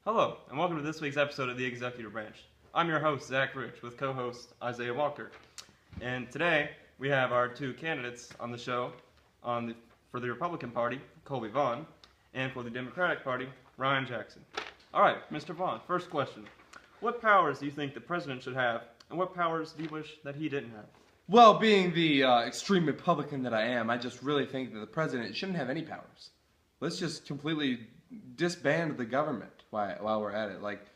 Hello, and welcome to this week's episode of the Executive Branch. I'm your host, Zach Rich, with co-host Isaiah Walker. And today, we have our two candidates on the show for the Republican Party, Colby Vaughn, and for the Democratic Party, Ryan Jackson. All right, Mr. Vaughn, first question. What powers do you think the president should have, and what powers do you wish that he didn't have? Well, being the extreme Republican that I am, I just really think that the president shouldn't have any powers. Let's just completely disband the government while we're at it. Like,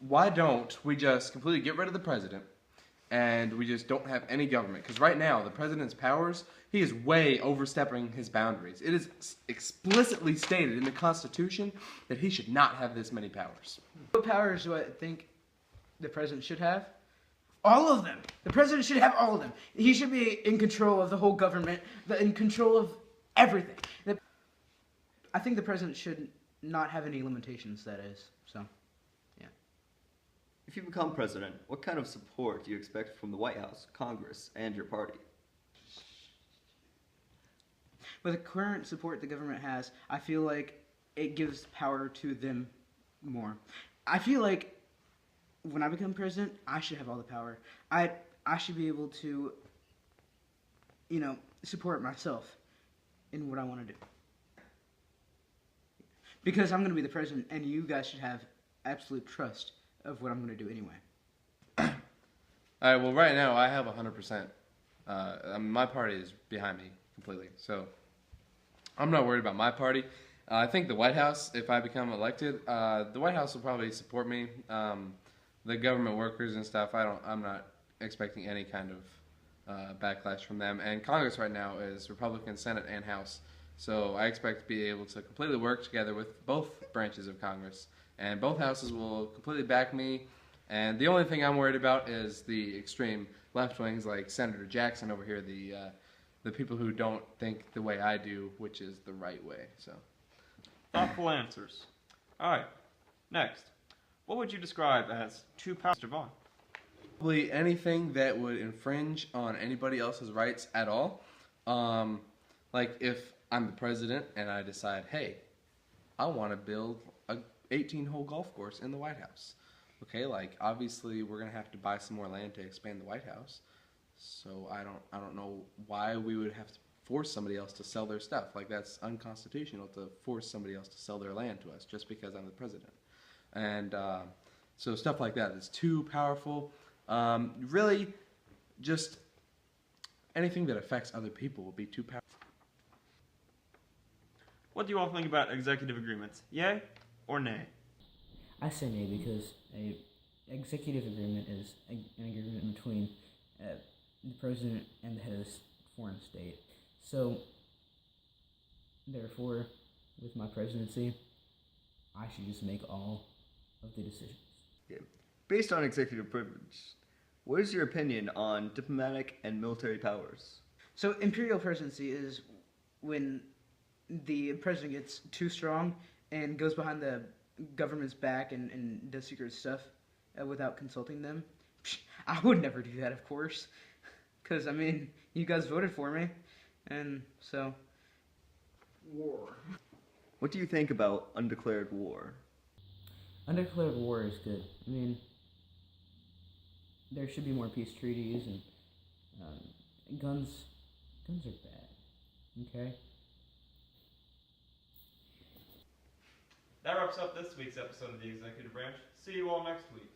why don't we just completely get rid of the president and we just don't have any government? Because right now, the president's powers, he is way overstepping his boundaries. It is explicitly stated in the Constitution that he should not have this many powers. What powers do I think the president should have? All of them. The president should have all of them. He should be in control of the whole government, in control of everything. I think the president should not have any limitations, that is. So, yeah. If you become president, what kind of support do you expect from the White House, Congress, and your party? With the current support the government has, I feel like it gives power to them more. I feel like when I become president, I should have all the power. I should be able to, support myself in what I want to do. Because I'm going to be the president, and you guys should have absolute trust of what I'm going to do anyway. All right, well, right now, I have 100%. My party is behind me completely, so I'm not worried about my party. I think the White House, if I become elected, the White House will probably support me. The government workers and stuff, I'm not expecting any kind of backlash from them. And Congress right now is Republican, Senate, and House. So I expect to be able to completely work together with both branches of Congress. And both houses will completely back me. And the only thing I'm worried about is the extreme left wings like Senator Jackson over here, the people who don't think the way I do, which is the right way. So, Thoughtful answers. All right, next. What would you describe as two powers, Mr. Vaughn? Probably anything that would infringe on anybody else's rights at all. Like if I'm the president and I decide, hey, I want to build a 18-hole golf course in the White House. Okay, like obviously we're gonna have to buy some more land to expand the White House. So I don't know why we would have to force somebody else to sell their stuff. Like that's unconstitutional to force somebody else to sell their land to us just because I'm the president. And so stuff like that is too powerful. Really, just anything that affects other people will be too powerful. What do you all think about executive agreements? Yay or nay? I say nay because an executive agreement is an agreement between the president and the head of the foreign state. So, therefore, with my presidency, I should just make all of the decisions. Yeah. Based on executive privilege, what is your opinion on diplomatic and military powers? So imperial presidency is when the president gets too strong and goes behind the government's back and does secret stuff without consulting them. I would never do that, of course, because, you guys voted for me, and so, war. What do you think about undeclared war? Undeclared war is good. There should be more peace treaties, and guns are bad, okay? That wraps up this week's episode of the Executive Branch. See you all next week.